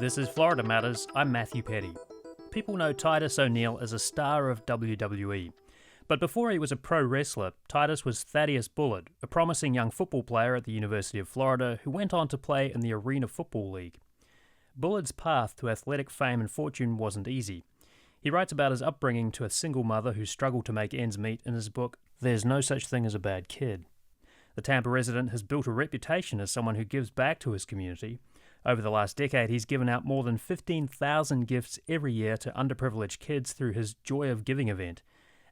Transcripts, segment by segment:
This is Florida Matters. I'm Matthew Petty. People know Titus O'Neil as a star of WWE. But before he was a pro wrestler, Titus was Thaddeus Bullard, a promising young football player at the University of Florida who went on to play in the Arena Football League. Bullard's path to athletic fame and fortune wasn't easy. He writes about his upbringing to a single mother who struggled to make ends meet in his book, There's No Such Thing as a Bad Kid. The Tampa resident has built a reputation as someone who gives back to his community. Over the last decade, he's given out more than 15,000 gifts every year to underprivileged kids through his Joy of Giving event.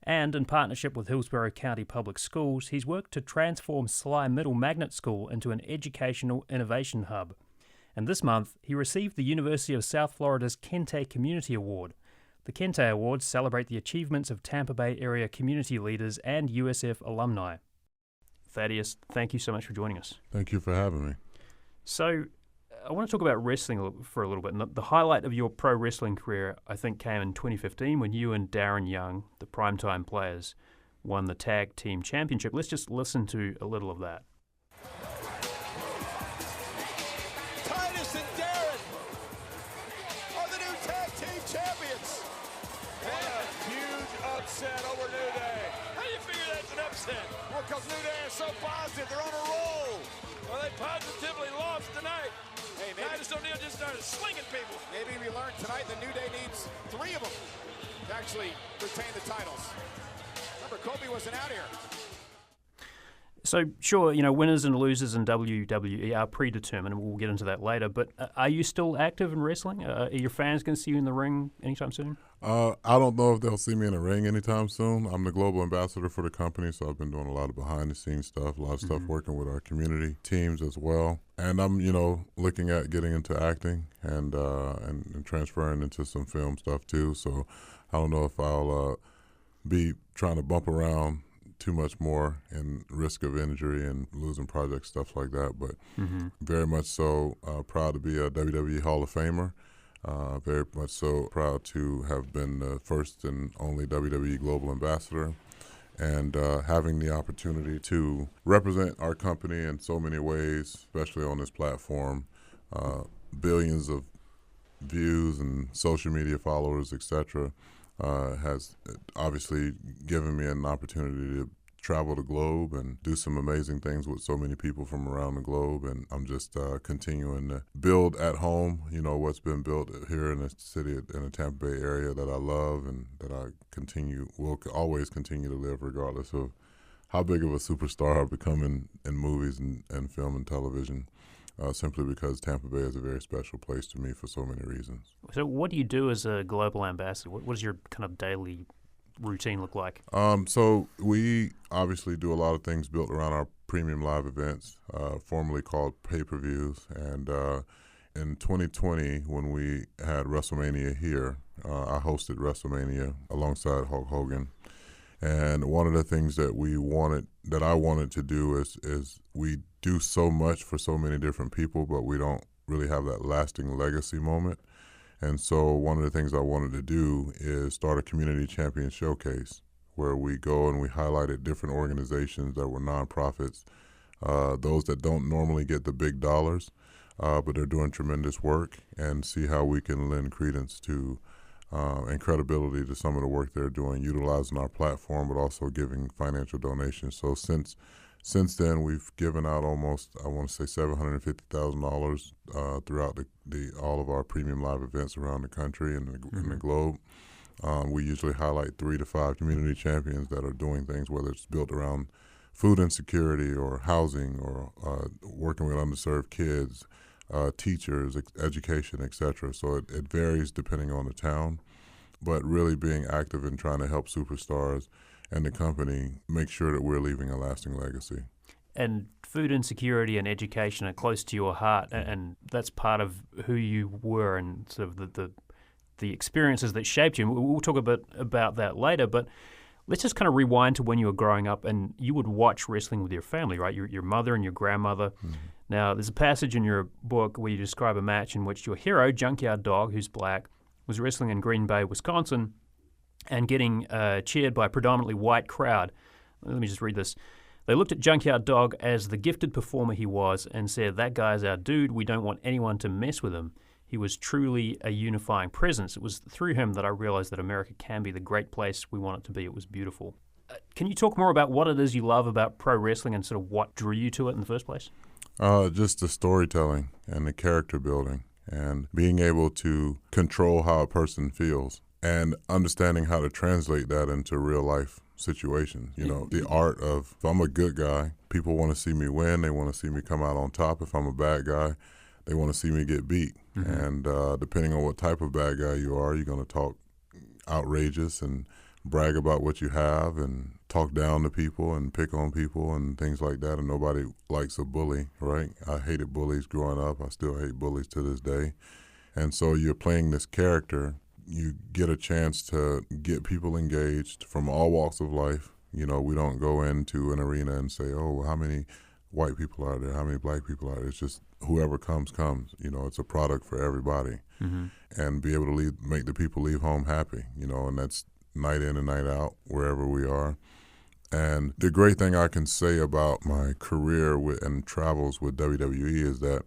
And in partnership with Hillsborough County Public Schools, he's worked to transform Sligh Middle Magnet School into an educational innovation hub. And this month, he received the University of South Florida's Kente Community Award. The Kente Awards celebrate the achievements of Tampa Bay area community leaders and USF alumni. Thaddeus, thank you so much for joining us. Thank you for having me. So, I want to talk about wrestling for a little bit. And the highlight of your pro wrestling career, I think, came in 2015 when you and Darren Young, the primetime players, won the tag team championship. Let's just listen to a little of that. Titus and Darren are the new tag team champions. And a huge upset over New Day. How do you figure that's an upset? Well, because New Day is so positive. They're on a roll. Well, they positively lost tonight. Hey, Titus O'Neil just started slinging people. Maybe we learned tonight the New Day needs 3 of them to actually retain the titles. Remember, Kobe wasn't out here. So, sure, winners and losers in WWE are predetermined, and we'll get into that later, but are you still active in wrestling? Are your fans going to see you in the ring anytime soon? I don't know if they'll see me in the ring anytime soon. I'm the global ambassador for the company, so I've been doing a lot of behind-the-scenes stuff, a lot of stuff working with our community teams as well. And I'm, looking at getting into acting and transferring into some film stuff too, so I don't know if I'll be trying to bump around too much more and risk of injury and losing projects, stuff like that. But very much so proud to be a WWE Hall of Famer. Very much so proud to have been the first and only WWE Global Ambassador. And having the opportunity to represent our company in so many ways, especially on this platform, billions of views and social media followers, etc., has obviously given me an opportunity to travel the globe and do some amazing things with so many people from around the globe. And I'm just continuing to build at home, what's been built here in the city, in the Tampa Bay area that I love and that I will always continue to live regardless of how big of a superstar I've become in movies and film and television. Simply because Tampa Bay is a very special place to me for so many reasons. So what do you do as a global ambassador? What does your kind of daily routine look like? So we obviously do a lot of things built around our premium live events, formerly called pay-per-views. And in 2020, when we had WrestleMania here, I hosted WrestleMania alongside Hulk Hogan. And one of the things that I wanted to do is we do so much for so many different people, but we don't really have that lasting legacy moment. And so one of the things I wanted to do is start a community champion showcase where we go and we highlighted different organizations that were nonprofits, those that don't normally get the big dollars, but they're doing tremendous work, and see how we can lend credence to and credibility to some of the work they're doing, utilizing our platform, but also giving financial donations. So since then, we've given out almost, I want to say, $750,000 throughout all of our premium live events around the country and in the globe. We usually highlight 3 to 5 community champions that are doing things, whether it's built around food insecurity or housing or working with underserved kids, teachers, education, etc. So it varies depending on the town, but really being active in trying to help superstars and the company make sure that we're leaving a lasting legacy. And food insecurity and education are close to your heart, and that's part of who you were and sort of the experiences that shaped you. We'll talk a bit about that later, but let's just kind of rewind to when you were growing up and you would watch wrestling with your family, right? Your mother and your grandmother. Now, there's a passage in your book where you describe a match in which your hero, Junkyard Dog, who's black, was wrestling in Green Bay, Wisconsin, and getting cheered by a predominantly white crowd. Let me just read this. They looked at Junkyard Dog as the gifted performer he was and said, "That guy's our dude. We don't want anyone to mess with him. He was truly a unifying presence. It was through him that I realized that America can be the great place we want it to be. It was beautiful. Can you talk more about what it is you love about pro wrestling and sort of what drew you to it in the first place? Just the storytelling and the character building and being able to control how a person feels and understanding how to translate that into real life situations. You know, the art of, if I'm a good guy, people want to see me win. They want to see me come out on top. If I'm a bad guy, they want to see me get beat. Mm-hmm. And depending on what type of bad guy you are, you're going to talk outrageous and brag about what you have and talk down to people and pick on people and things like that. And nobody likes a bully, right? I hated bullies growing up. I still hate bullies to this day. And so you're playing this character. You get a chance to get people engaged from all walks of life. You know, we don't go into an arena and say, oh, how many white people are there? How many black people are there? It's just whoever comes. You know, it's a product for everybody. Mm-hmm. And be able to make the people leave home happy, you know, and that's night in and night out, wherever we are. And the great thing I can say about my career and travels with WWE is that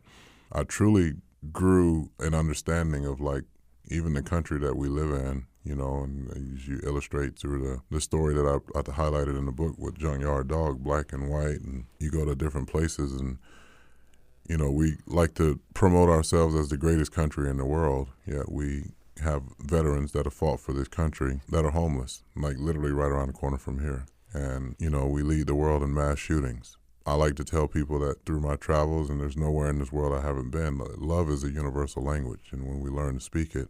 I truly grew an understanding of, like, even the country that we live in, you know, and as you illustrate through the story that I highlighted in the book with Junkyard Dog, black and white, and you go to different places and, you know, we like to promote ourselves as the greatest country in the world, yet we have veterans that have fought for this country that are homeless, like literally right around the corner from here. And, you know, we lead the world in mass shootings. I like to tell people that through my travels, and there's nowhere in this world I haven't been, love is a universal language. And when we learn to speak it,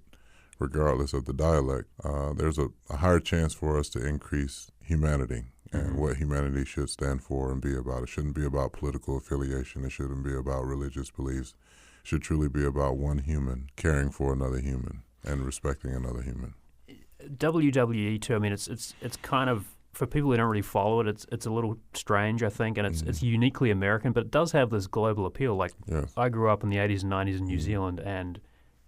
regardless of the dialect, there's a higher chance for us to increase humanity and what humanity should stand for and be about. It shouldn't be about political affiliation. It shouldn't be about religious beliefs. It should truly be about one human caring for another human and respecting another human. WWE too, I mean, it's kind of, for people who don't really follow it, it's a little strange, I think, and it's uniquely American, but it does have this global appeal. Like, yes. I grew up in the 80s and 90s in New Zealand, and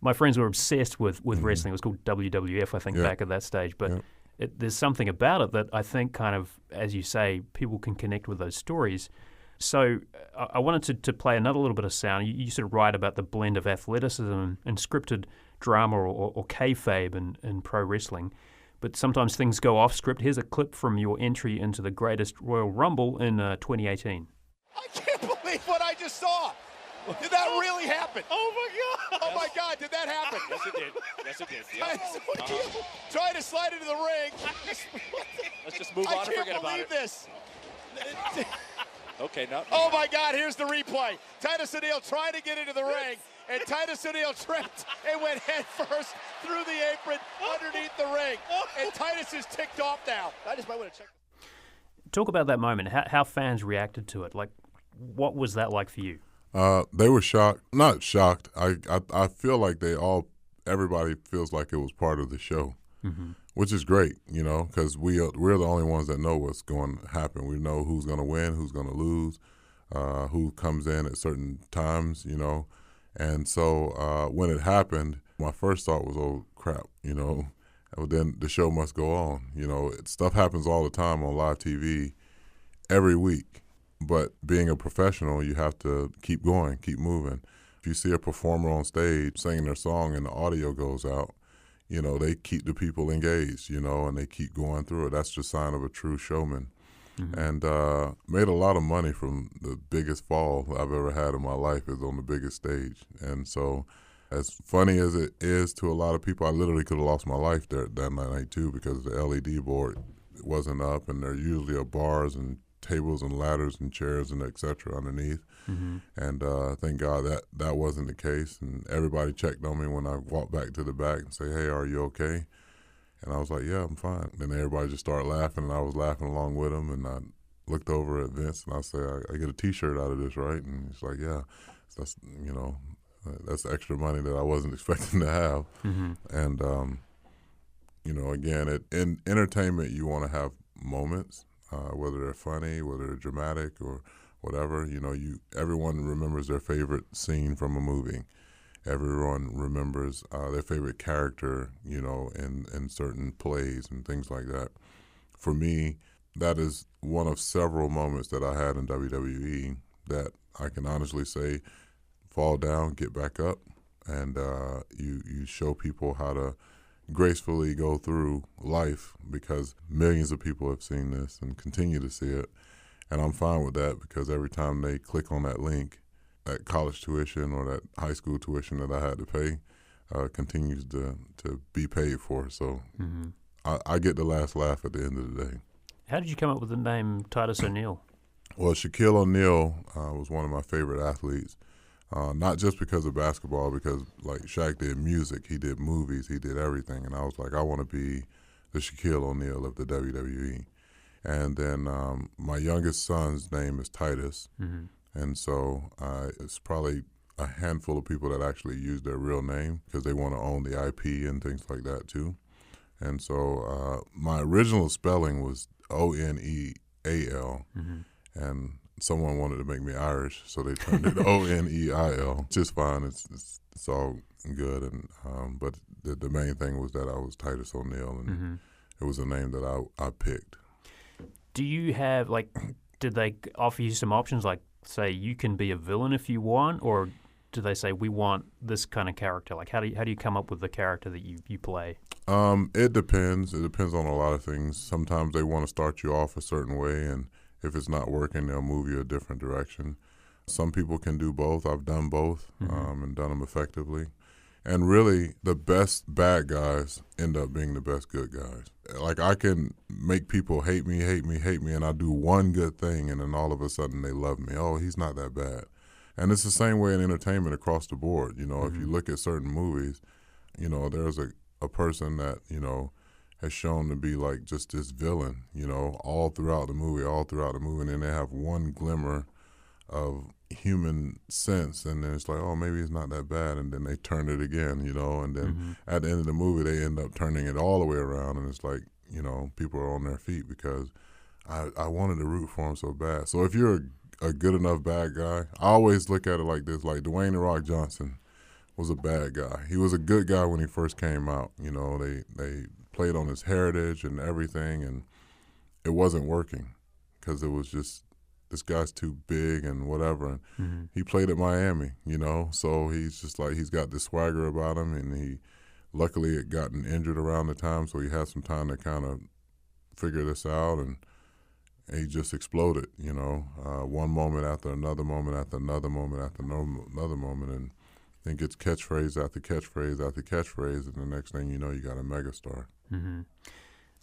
my friends were obsessed with wrestling. It was called WWF, I think, back at that stage. But there's something about it that I think kind of, as you say, people can connect with those stories. So I wanted to play another little bit of sound. You sort of write about the blend of athleticism and scripted drama or kayfabe in pro wrestling. But sometimes things go off script. Here's a clip from your entry into the Greatest Royal Rumble in 2018. I can't believe what I just saw. Did that really happen? Oh, my God. Oh, my God, did that happen? Yes, it did. Yes, it did. Yeah. Trying to slide into the ring. Let's just move on and forget about it. I can't believe this. Okay, no. Oh, my God, here's the replay. Titus O'Neil trying to get into the ring, and Titus O'Neil tripped and went head first through the apron underneath the ring. And Titus is ticked off now. I just might want to check. Talk about that moment, how fans reacted to it. Like, what was that like for you? They were shocked. Not shocked. I feel like everybody feels like it was part of the show, which is great, you know, because we're the only ones that know what's going to happen. We know who's going to win, who's going to lose, who comes in at certain times, you know. And so when it happened, my first thought was, oh, crap, you know. But then the show must go on. You know, stuff happens all the time on live TV every week. But being a professional, you have to keep going, keep moving. If you see a performer on stage singing their song and the audio goes out, you know, they keep the people engaged, you know, and they keep going through it. That's just a sign of a true showman. And made a lot of money from the biggest fall I've ever had in my life is on the biggest stage. And so as funny as it is to a lot of people, I literally could have lost my life there that night too because the LED board wasn't up, and there usually are bars and tables and ladders and chairs and et cetera underneath. And thank God that wasn't the case. And everybody checked on me when I walked back to the back and say, hey, are you okay? And I was like, yeah, I'm fine. Then everybody just started laughing, and I was laughing along with them. And I looked over at Vince, and I said, I get a T-shirt out of this, right? And he's like, yeah. So that's, you know, that's extra money that I wasn't expecting to have. And, you know, again, in entertainment, you want to have moments, whether they're funny, whether they're dramatic or whatever. You know, everyone remembers their favorite scene from a movie. Everyone remembers their favorite character, you know, in certain plays and things like that. For me, that is one of several moments that I had in WWE that I can honestly say, fall down, get back up, and you show people how to gracefully go through life, because millions of people have seen this and continue to see it. And I'm fine with that, because every time they click on that link, that college tuition or that high school tuition that I had to pay continues to be paid for. So I get the last laugh at the end of the day. How did you come up with the name Titus O'Neil? Well, Shaquille O'Neal was one of my favorite athletes, not just because of basketball, because like Shaq did music, he did movies, he did everything. And I was like, I want to be the Shaquille O'Neal of the WWE. And then my youngest son's name is Titus. And so it's probably a handful of people that actually use their real name because they want to own the IP and things like that too. And so my original spelling was O'Neal, and someone wanted to make me Irish, so they turned it O'Neil. Just fine. It's all good. And but the main thing was that I was Titus O'Neil, and it was a name that I picked. Do you have, like, did they offer you some options, like, say, you can be a villain if you want, or do they say, we want this kind of character? Like, how do you come up with the character that you play? It depends. It depends on a lot of things. Sometimes they want to start you off a certain way, and if it's not working, they'll move you a different direction. Some people can do both. I've done both and done them effectively. And really, the best bad guys end up being the best good guys. Like, I can make people hate me, and I do one good thing, and then all of a sudden they love me. Oh, he's not that bad. And it's the same way in entertainment across the board. You know, if you look at certain movies, you know, there's a person that, you know, has shown to be like just this villain, you know, all throughout the movie, and then they have one glimmer of human sense, and then it's like, oh, maybe it's not that bad, and then they turn it again, you know, and then at the end of the movie they end up turning it all the way around, and it's like, you know, people are on their feet because I wanted to root for him so bad. So if you're a good enough bad guy, I always look at it like this, like Dwayne "The Rock" Johnson was a bad guy. He was a good guy when he first came out, you know, they played on his heritage and everything, and it wasn't working because it was just, this guy's too big and whatever. And he played at Miami, you know, so he's just like, he's got this swagger about him, and he luckily had gotten injured around the time, so he had some time to kind of figure this out, and he just exploded, you know, one moment after another moment after another moment after another moment, and then gets catchphrase after catchphrase after catchphrase, and the next thing you know, you got a megastar.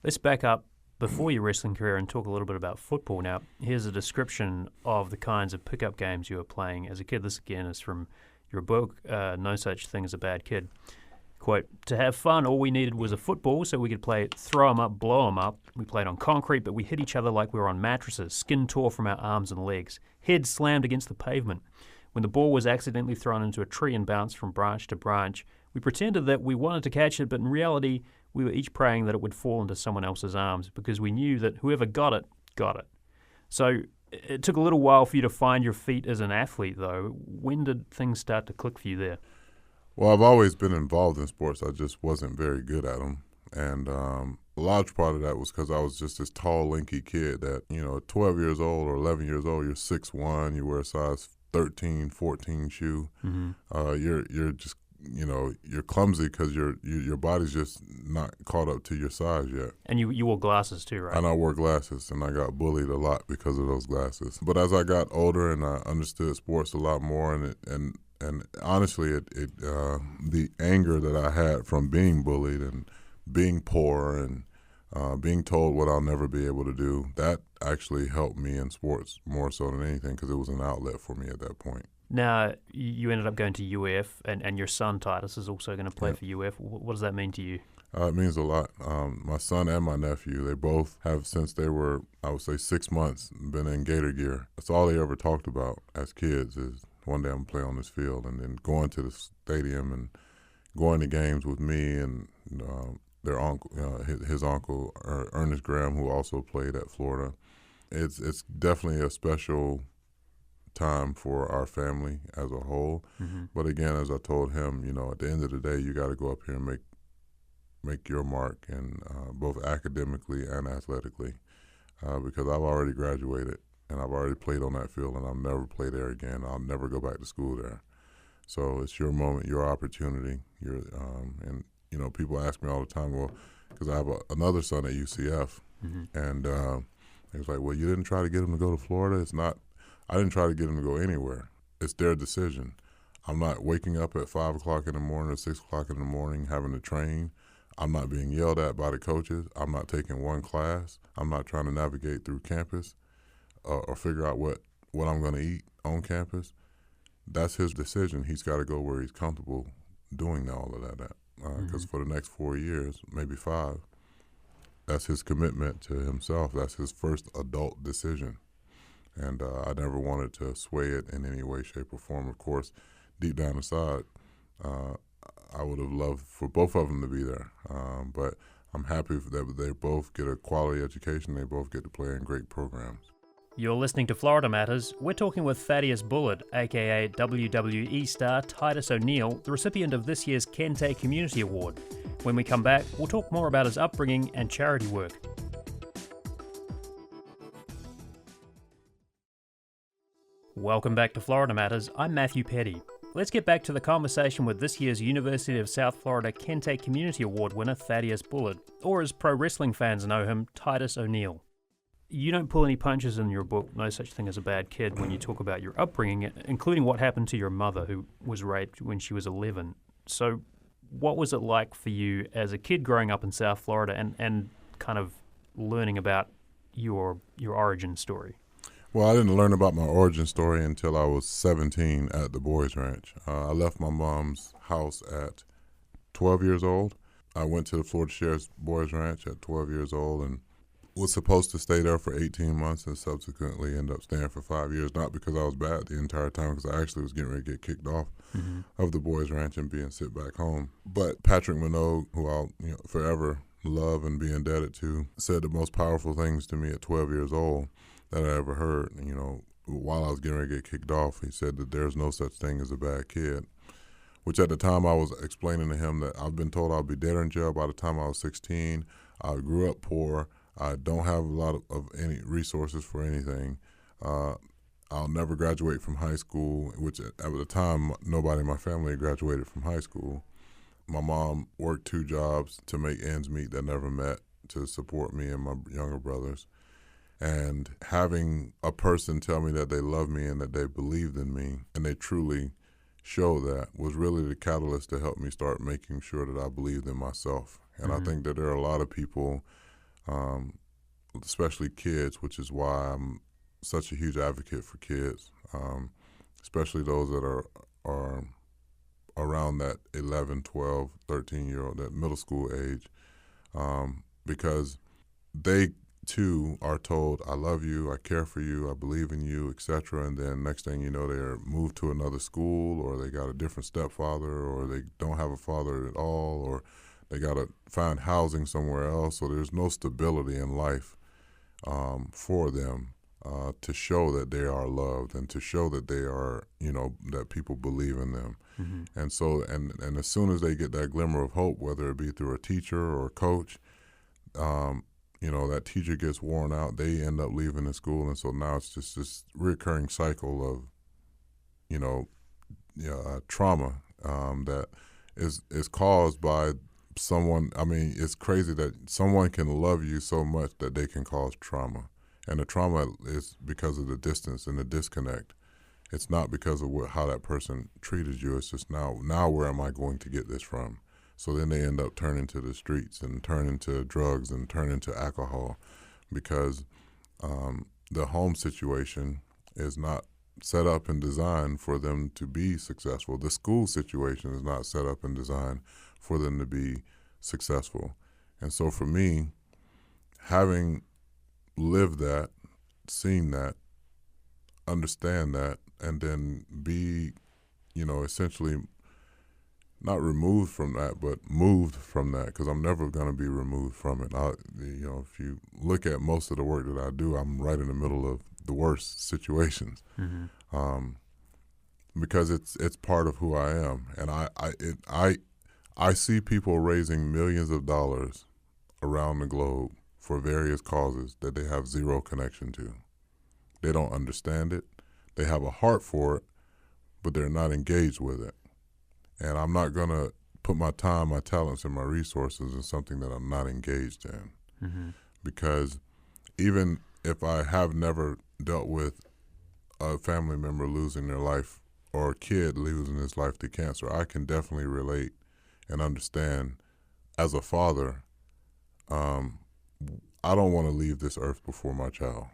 Let's back up before your wrestling career and talk a little bit about football. Now, here's a description of the kinds of pickup games you were playing as a kid. This, again, is from your book, No Such Thing as a Bad Kid. Quote, to have fun, all we needed was a football so we could play throw 'em up, blow 'em up. We played on concrete, but we hit each other like we were on mattresses. Skin tore from our arms and legs. Heads slammed against the pavement. When the ball was accidentally thrown into a tree and bounced from branch to branch, we pretended that we wanted to catch it, but in reality, we were each praying that it would fall into someone else's arms because we knew that whoever got it, got it. So it took a little while for you to find your feet as an athlete, though. When did things start to click for you there? Well, I've always been involved in sports. I just wasn't very good at them. And a large part of that was because I was just this tall, lanky kid that, you know, 12 years old or 11 years old, you're 6'1", you wear a size 13, 14 shoe. You're just, you know, you're clumsy because your body's just not caught up to your size yet. And you wore glasses too, right? And I wore glasses, and I got bullied a lot because of those glasses. But as I got older and I understood sports a lot more, and honestly, the anger that I had from being bullied and being poor and being told what I'll never be able to do, that actually helped me in sports more so than anything because it was an outlet for me at that point. Now, you ended up going to UF, and your son, Titus, is also going to play for UF. What does that mean to you? It means a lot. My son and my nephew, they both have, since they were, I would say, 6 months, been in Gator gear. That's all they ever talked about as kids is, one day I'm going to play on this field, and then going to the stadium and going to games with me and their uncle, his uncle, Ernest Graham, who also played at Florida. It's definitely a special time for our family as a whole. But again, as I told him, you know, at the end of the day, you got to go up here and make your mark, and both academically and athletically, because I've already graduated and I've already played on that field, and I'll never play there again. I'll never go back to school there. So it's your moment, your opportunity. And people ask me all the time, well, because I have another son at UCF, and it was like, well, you didn't try to get him to go to Florida. It's not. I didn't try to get him to go anywhere. It's their decision. I'm not waking up at 5 o'clock in the morning or 6 o'clock in the morning having to train. I'm not being yelled at by the coaches. I'm not taking one class. I'm not trying to navigate through campus or figure out what I'm going to eat on campus. That's his decision. He's got to go where he's comfortable doing all of that. Because for the next 4 years, maybe 5, that's his commitment to himself. That's his first adult decision. And I never wanted to sway it in any way, shape, or form. Of course, deep down inside, I would have loved for both of them to be there. But I'm happy that they both get a quality education. They both get to play in great programs. You're listening to Florida Matters. We're talking with Thaddeus Bullard, aka WWE star Titus O'Neil, the recipient of this year's Kente Community Award. When we come back, we'll talk more about his upbringing and charity work. Welcome back to Florida Matters. I'm Matthew Petty. Let's get back to the conversation with this year's University of South Florida Kente Community Award winner Thaddeus Bullard, or as pro wrestling fans know him, Titus O'Neil. You don't pull any punches in your book, No Such Thing as a Bad Kid, when you talk about your upbringing, including what happened to your mother, who was raped when she was 11. So what was it like for you as a kid growing up in South Florida and kind of learning about your origin story? Well, I didn't learn about my origin story until I was 17 at the Boys Ranch. I left my mom's house at 12 years old. I went to the Florida Sheriff's Boys Ranch at 12 years old and was supposed to stay there for 18 months and subsequently end up staying for 5 years, not because I was bad the entire time, because I actually was getting ready to get kicked off of the Boys Ranch and being sent back home. But Patrick Minogue, who I'll forever love and be indebted to, said the most powerful things to me at 12 years old that I ever heard. While I was getting ready to get kicked off, he said that there's no such thing as a bad kid, which at the time I was explaining to him that I've been told I'll be dead or in jail by the time I was 16. I grew up poor. I don't have a lot of any resources for anything. I'll never graduate from high school, which at the time, nobody in my family graduated from high school. My mom worked 2 jobs to make ends meet that never met to support me and my younger brothers. And having a person tell me that they love me and that they believed in me, and they truly show that, was really the catalyst to help me start making sure that I believed in myself. And I think that there are a lot of people, especially kids, which is why I'm such a huge advocate for kids, especially those that are around that 11, 12, 13-year-old, that middle school age, because they too are told, I love you, I care for you, I believe in you, etc. And then next thing you know, they're moved to another school, or they got a different stepfather, or they don't have a father at all, or they got to find housing somewhere else. So there's no stability in life for them to show that they are loved and to show that they are, that people believe in them. And so, and as soon as they get that glimmer of hope, whether it be through a teacher or a coach, that teacher gets worn out, they end up leaving the school. And so now it's just this recurring cycle of, trauma that is caused by someone. I mean, it's crazy that someone can love you so much that they can cause trauma. And the trauma is because of the distance and the disconnect. It's not because of how that person treated you. It's just now where am I going to get this from? So then they end up turning to the streets and turn into drugs and turn into alcohol because the home situation is not set up and designed for them to be successful. The school situation is not set up and designed for them to be successful. And so for me, having lived that, seen that, understand that, and then be, essentially not removed from that, but moved from that, because I'm never going to be removed from it. If you look at most of the work that I do, I'm right in the middle of the worst situations, because it's part of who I am, and I see people raising millions of dollars around the globe for various causes that they have zero connection to. They don't understand it. They have a heart for it, but they're not engaged with it. And I'm not going to put my time, my talents, and my resources in something that I'm not engaged in. Mm-hmm. Because even if I have never dealt with a family member losing their life or a kid losing his life to cancer, I can definitely relate and understand as a father, I don't want to leave this earth before my child,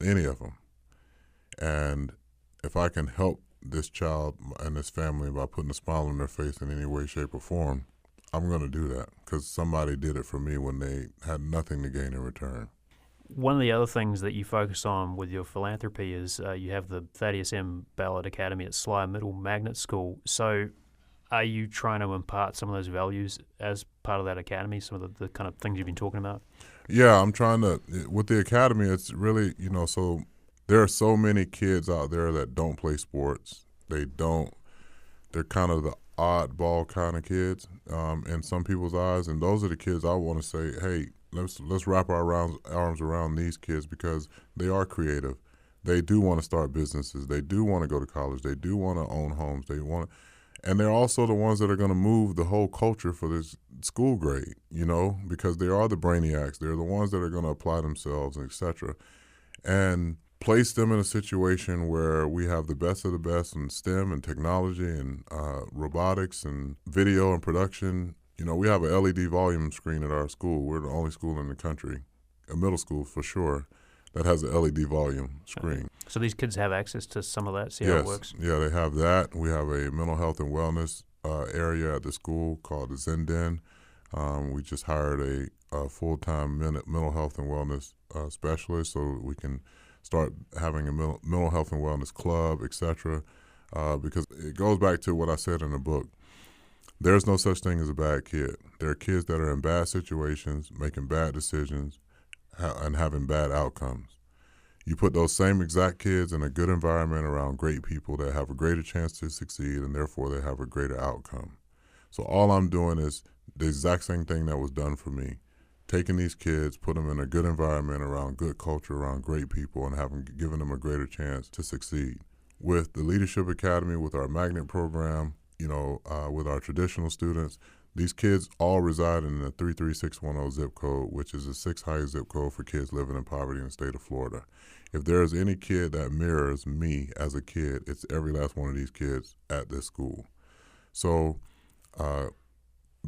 any of them. And if I can help this child and this family by putting a smile on their face in any way, shape, or form, I'm going to do that because somebody did it for me when they had nothing to gain in return. One of the other things that you focus on with your philanthropy is you have the Thaddeus M. Bullard Academy at Sligh Middle Magnet School. So are you trying to impart some of those values as part of that academy, some of the kind of things you've been talking about? Yeah, I'm trying to, with the academy, it's really, so there are so many kids out there that don't play sports. They're kind of the oddball kind of kids in some people's eyes, and those are the kids I want to say, hey, let's wrap our arms around these kids because they are creative. They do want to start businesses. They do want to go to college. They do want to own homes. And they're also the ones that are going to move the whole culture for this school grade, because they are the brainiacs. They're the ones that are going to apply themselves, et cetera, and place them in a situation where we have the best of the best in STEM and technology and robotics and video and production. We have a LED volume screen at our school. We're the only school in the country, a middle school for sure, that has a LED volume screen. So these kids have access to some of that, see how it works? Yeah, they have that. We have a mental health and wellness area at the school called the Zen Den. We just hired a full-time mental health and wellness specialist so we can start having a mental health and wellness club, et cetera, because it goes back to what I said in the book. There's no such thing as a bad kid. There are kids that are in bad situations, making bad decisions, and having bad outcomes. You put those same exact kids in a good environment around great people that have a greater chance to succeed, and therefore they have a greater outcome. So all I'm doing is the exact same thing that was done for me. Taking these kids, put them in a good environment around good culture, around great people, and giving them a greater chance to succeed. With the Leadership Academy, with our magnet program, with our traditional students, these kids all reside in the 33610 zip code, which is the sixth highest zip code for kids living in poverty in the state of Florida. If there is any kid that mirrors me as a kid, it's every last one of these kids at this school. So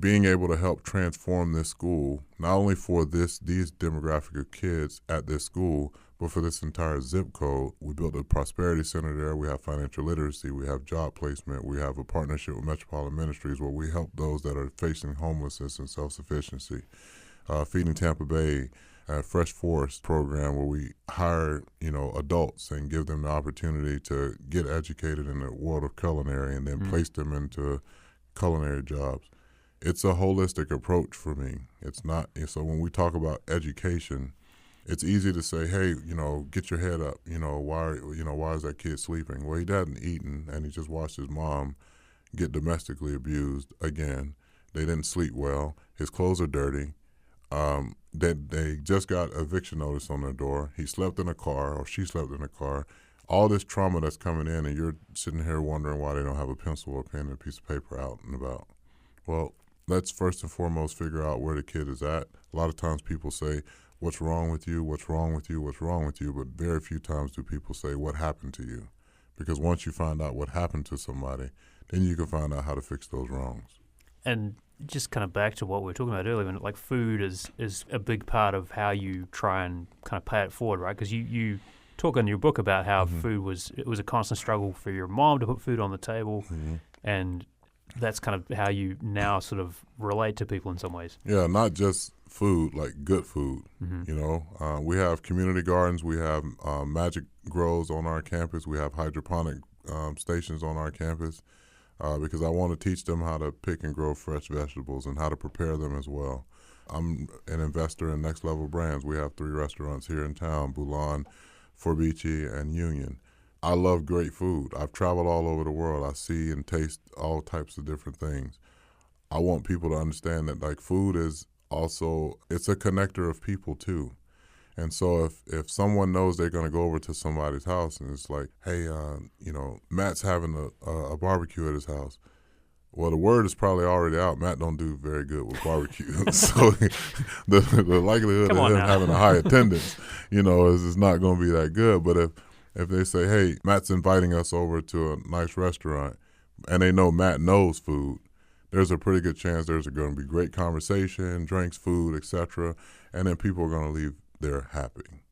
being able to help transform this school, not only for these demographic of kids at this school, but for this entire zip code. We built a prosperity center there. We have financial literacy. We have job placement. We have a partnership with Metropolitan Ministries where we help those that are facing homelessness and self-sufficiency. Feeding Tampa Bay, a Fresh Forest program where we hire, adults and give them the opportunity to get educated in the world of culinary and then place them into culinary jobs. It's a holistic approach for me. It's not, so when we talk about education, it's easy to say, hey, get your head up. Why is that kid sleeping? Well, he hadn't eaten, and he just watched his mom get domestically abused again. They didn't sleep well. His clothes are dirty. They just got eviction notice on their door. He slept in a car, or she slept in a car. All this trauma that's coming in, and you're sitting here wondering why they don't have a pencil or a pen and a piece of paper out and about. Well, let's first and foremost figure out where the kid is at. A lot of times people say, what's wrong with you, what's wrong with you, what's wrong with you, but very few times do people say, what happened to you? Because once you find out what happened to somebody, then you can find out how to fix those wrongs. And just kind of back to what we were talking about earlier, like food is a big part of how you try and kind of pay it forward, right? Because you talk in your book about how food was a constant struggle for your mom to put food on the table, and that's kind of how you now sort of relate to people in some ways. Yeah, not just food, like good food. We have community gardens. We have magic grows on our campus. We have hydroponic stations on our campus because I want to teach them how to pick and grow fresh vegetables and how to prepare them as well. I'm an investor in Next Level Brands. We have 3 restaurants here in town, Bullard, Forbici, and Union. I love great food. I've traveled all over the world. I see and taste all types of different things. I want people to understand that like food is also, it's a connector of people too. And so if someone knows they're going to go over to somebody's house and it's like, hey, Matt's having a barbecue at his house. Well, the word is probably already out. Matt don't do very good with barbecue. So the likelihood of him having a high attendance, is not going to be that good. But if they say, hey, Matt's inviting us over to a nice restaurant, and they know Matt knows food, there's a pretty good chance there's going to be great conversation, drinks, food, etc., and then people are going to leave there happy.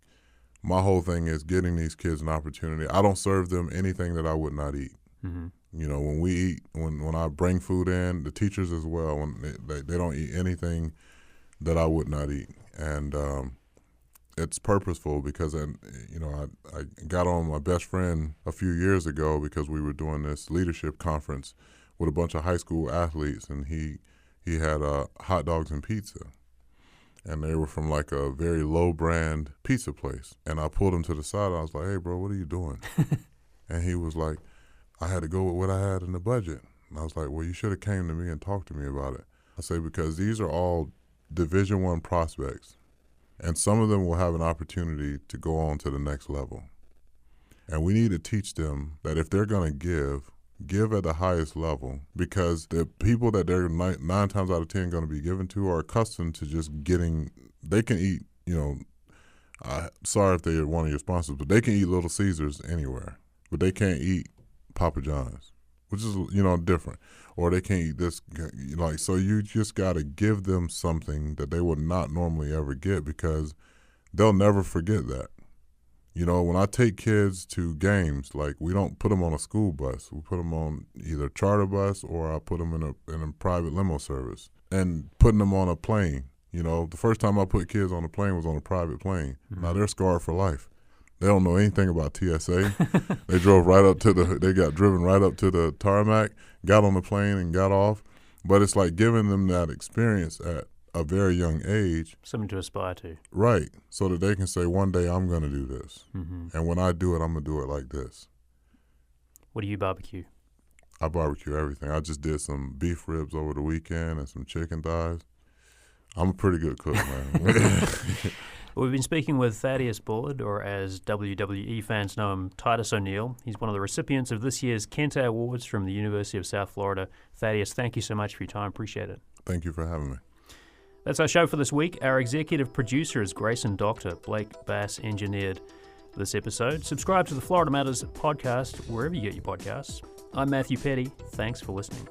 My whole thing is getting these kids an opportunity. I don't serve them anything that I would not eat. Mm-hmm. When we eat, when I bring food in, the teachers as well, when they don't eat anything that I would not eat. And it's purposeful because, I got on my best friend a few years ago because we were doing this leadership conference with a bunch of high school athletes, and he had hot dogs and pizza. And they were from like a very low brand pizza place. And I pulled him to the side. I was like, hey, bro, what are you doing? And he was like, I had to go with what I had in the budget. And I was like, well, you should have came to me and talked to me about it. I say, because these are all Division I prospects, and some of them will have an opportunity to go on to the next level. And we need to teach them that if they're going to give at the highest level, because the people that they're 9 times out of 10 going to be given to are accustomed to just getting, they can eat, sorry if they're one of your sponsors, but they can eat Little Caesars anywhere, but they can't eat Papa John's, which is, different. Or they can't eat this, so you just got to give them something that they would not normally ever get, because they'll never forget that. When I take kids to games, like, we don't put them on a school bus. We put them on either charter bus, or I put them in a private limo service. And putting them on a plane, the first time I put kids on a plane was on a private plane. Mm-hmm. Now they're scarred for life. They don't know anything about TSA. They got driven right up to the tarmac, got on the plane and got off. But it's like giving them that experience at a very young age. Something to aspire to. Right. So that they can say, one day I'm going to do this. Mm-hmm. And when I do it, I'm going to do it like this. What do you barbecue? I barbecue everything. I just did some beef ribs over the weekend and some chicken thighs. I'm a pretty good cook, man. We've been speaking with Thaddeus Bullard, or as WWE fans know him, Titus O'Neil. He's one of the recipients of this year's Kente Awards from the University of South Florida. Thaddeus, thank you so much for your time. Appreciate it. Thank you for having me. That's our show for this week. Our executive producer is Grayson Doctor. Blake Bass engineered this episode. Subscribe to the Florida Matters podcast wherever you get your podcasts. I'm Matthew Petty. Thanks for listening.